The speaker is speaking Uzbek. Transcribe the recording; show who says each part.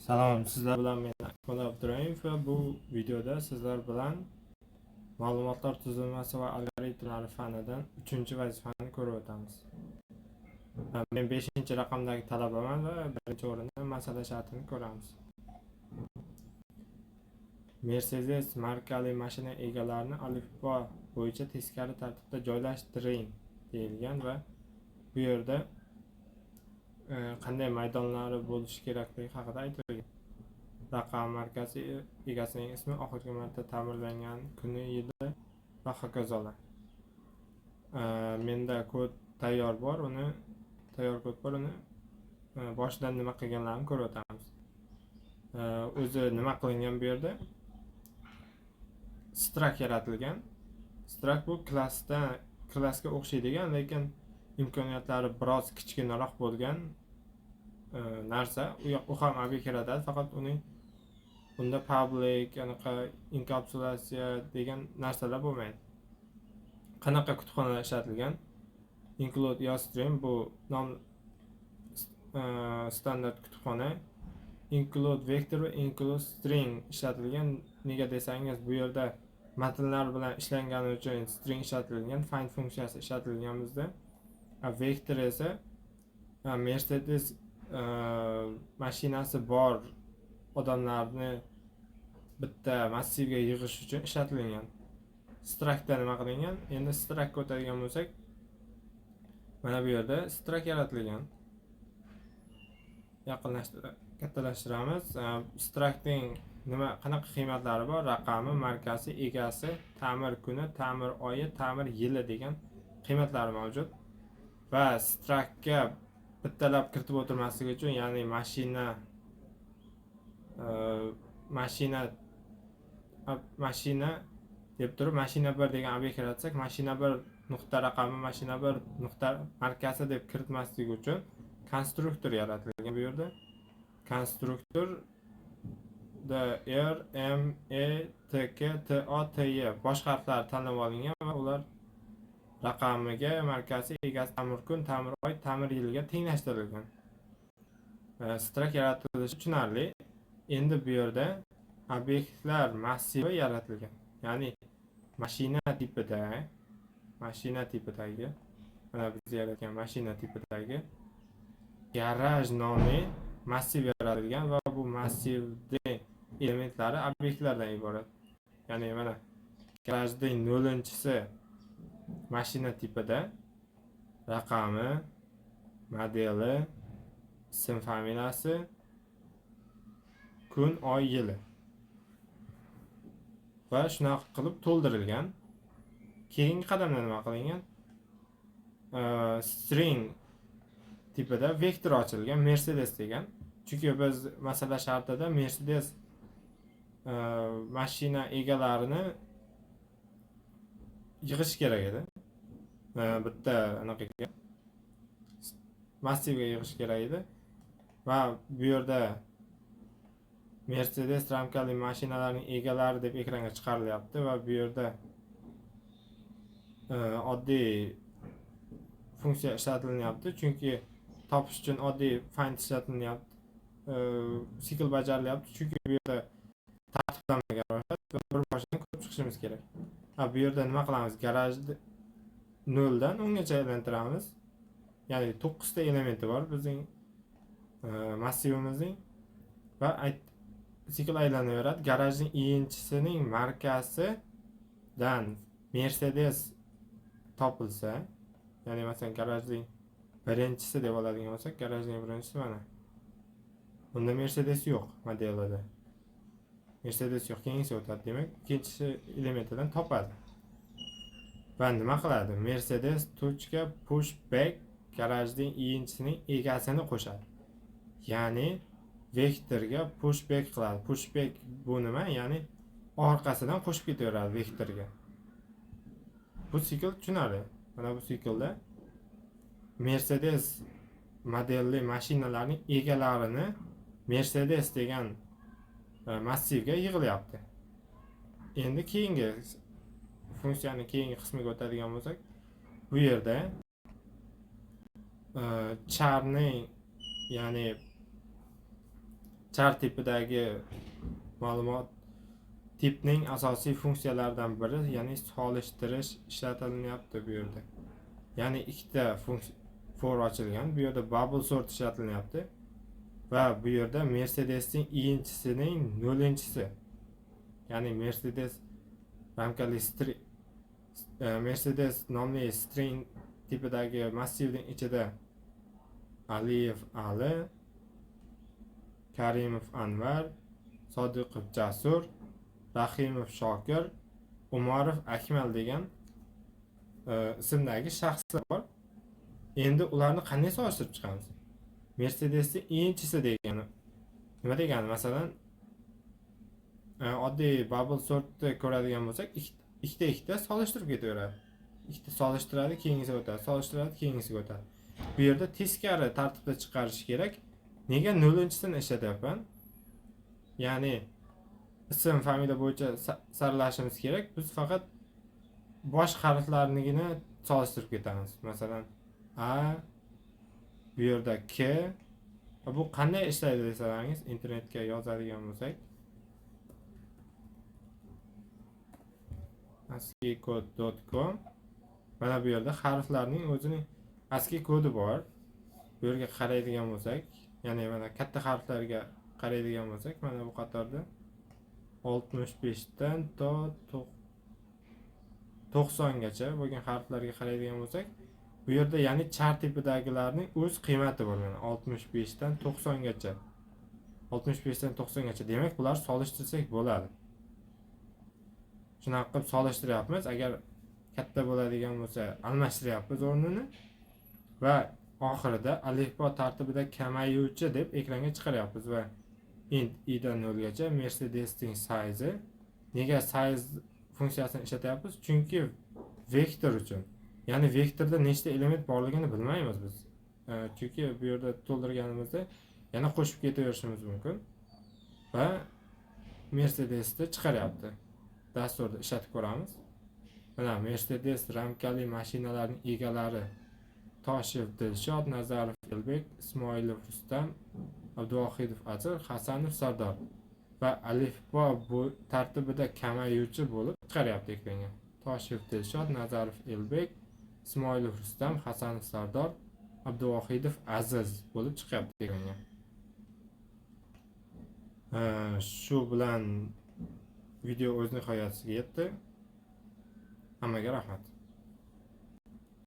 Speaker 1: Salom, sizlar bilan men Akmal Abduraimov va bu videoda sizlar bilan ma'lumotlar tuzilmasi va algoritmlari fanidan 3-vazifani ko'rib o'tamiz. Men 5-raqamdagi talabaman va birinchi o'rinda masala shartini ko'ramiz. Mercedes markali mashina egalarini alifbo bo'yicha teskari tartibda joylashtiring deyilgan va bu yerda qanday maydonlari bo'lishi kerakligi haqida aytilgan. Raqam, markasi, egasining ismi, oxirgi marta ta'mirlangan kuni, yili va hokazolar. Menda kod tayyor bor, uni boshidan nima qilganlarini ko'rib o'tamiz. O'zi nima qilingan bu yerda? Struct yaratilgan. Struct bu klassga o'xshaydigan, lekin imkoniyatlari biroz kichkinaroq bo'lgan narsa. U ham ob'ekt yaratadi, faqat unda public, enkapsulatsiya degan narsalar bo'lmaydi. Qanaqa kutubxonalar ishlatilgan? Include YoStream bu standart kutubxona. Include vector va include string ishlatilgan. Nega desangiz, bu yerda matnlar bilan ishlangani uchun string ishlatilgan, find funksiyasi ishlatilgan bizda. Vector esa Mercedes mashinasi bor odamlarni bitta massivga yig'ish uchun ishlatilgan. Structda nima qilingan? Endi structga o'tadigan bo'lsak, mana bu yerda struct yaratilgan. Kattalashtiramiz. Structning qanaqa qiymatlari bor? Raqami, markasi, egasi, ta'mir kuni, ta'mir oyi, ta'mir yili degan qiymatlari mavjud. Va structga bittalab kiritib o'tirmasligi uchun, ya'ni mashina deb turib mashina 1 degan obyekt yaratsak, mashina 1 nuqta raqami, mashina 1 nuqta markasi deb kiritmaslik uchun konstruktor yaratilgan bu yerda. Konstruktor R, M, E, T, K, T, O, T, Y bosh harflari tanlab olingan va ular raqamiga, markasi, egasi, ta'mir kun, ta'mir oy, ta'mir yiliga tenglashtirilgan. Struct yaratilishi tushunarli. Endi bu yerda obyektlar massivi yaratilgan. Ya'ni mashina tipidagi mana biz yaratgan mashina tipidagi garaj nomli massiv yaratilgan va bu massivning elementlari obyektlardan iborat. Ya'ni mana garajning 0-chisi mashina tipida, raqami, modeli, ism familiyasi, kun, oy, yili va shunaqa qilib to'ldirilgan. Keyingi qadamda nima qilingan? String tipida vektor ochilgan, Mercedes degan. Chunki biz masala shartida Mercedes mashina egalarini yig'ish kerak edi. Bitta anaqaga massivga yig'ish kerak edi. Va bu yerda Mercedes ramkali mashinalarning egalari deb ekranga chiqarilyapti va bu yerda oddiy funksiya ishlatilyapti, chunki topish uchun oddiy find ishlatilyapti. Sikl bajarilyapti, chunki bu yerda tartiblamaga ro'yxat va bir boshidan ko'rib chiqishimiz kerak. Bu yerda nima qilamiz? Garajni 0 dan 10 gacha aylantiramiz. Ya'ni 9 ta elementi bor bizning massivimizning va sikl aylanaveradi. Garajning ikkinchisining markasidan Mercedes topilsa, ya'ni masalan garajning birinchisi deb oladigan bo'lsak, garajning birinchisi mana. Bunda Mercedes yo'q modelida. Mercedes yo'q, keyingisi o'tadi, demak, ikkinchi elementidan topadi. Va nima qiladi? Mercedes pushback garajning ikkinchisining egasini qo'shadi. Ya'ni vektorga pushback qiladi. Pushback bu nima? Ya'ni orqasidan qo'shib ketaveradi vektorga. Bu sikl tushunarli. Mana bu siklda Mercedes modelli mashinalarning egalarini Mercedes degan massivga yig'ilyapti. Endi keyingi funksiyaning keyingi qismiga o'tadigan bo'lsak, bu yerda charning, ya'ni char tipidagi ma'lumot tipning asosiy funksiyalaridan biri, ya'ni solishtirish ishlatilyapti bu yerda. Ya'ni ikkita for ochilgan. Bu yerda bubble sort ishlatilyapti va bu yerda Mercedesning i'inchisining 0-chisi. Ya'ni Mercedes ramkali Mercedes nomli string tipidagi massivning ichida Aliyev Ali, Karimov Anvar, Sodiqov Jasur, Rahimov Shokir, Umarov Akmal degan ismdagi shaxslar bor. Endi ularni qanday solishtirib chiqamiz? Mercedesning i'inchisi degani nima degani? Masalan, oddiy bubble sortni ko'radigan bo'lsak, ikkita solishtirib ketaveradi. Ikkita solishtiradi, keyingisiga o'tadi, solishtiradi, keyingisiga o'tadi. Bu yerda teskari tartibda chiqarish kerak. Nega 0-chisini ishlatyapman? Ya'ni ism, familiya bo'yicha saralashimiz kerak. Biz faqat bosh harflarnigina solishtirib ketamiz. Masalan, A, bu yerda K. Bu qanday ishlaydi desangiz, internetga yozadigan bo'lsak, asciicode.com. Mana bu yerda harflarning o'zining ASCII kodi bor. Bu yerga qaraydigan bo'lsak, ya'ni mana katta harflarga qaraydigan bo'lsak, mana bu qatorda 65 dan to 90 gacha bo'lgan harflarga qaraydigan bo'lsak, bu yerda ya'ni char tipidagilarning o'z qiymati bor. Mana 65 dan 90 gacha. 65 dan 90 gacha. Demak, bular solishtirsak bo'ladi. Shunaqa qilib solishtiryapmiz. Agar katta bo'ladigan bo'lsa, almashtiryapmiz o'rnini va oxirida alifbo tartibida kamayuvchi deb ekranga chiqaryapmiz va int i dan 0 gacha Mercedesning size. Nega size funksiyasini ishlatyapmiz? Chunki vektor uchun. Ya'ni vektorda nechta element borligini bilmaymiz biz. Chunki bu yerda to'ldirganimizda yana qo'shib ketaverishimiz mumkin va Mercedesni chiqaryapti. Dasturda ishlatib ko'ramiz. Mana Mercedes ramkali mashinalarning egalari Toshev Dilshod, Nazarov Elbek, Ismoilov Rustam, Abduvohidov Azir, Hasanov Sardor va alifbo bu tartibida kamayuvchi bo'lib chiqaryapti ekranga. Toshev Dilshod, Nazarov Elbek, Ismoilov Rustam, Hasanov Sardor, Abduvohidov Aziz bo'lib chiqyapti ekranga. Shu bilan video o'z nihoyasiga yetdi. Hammaga rahmat.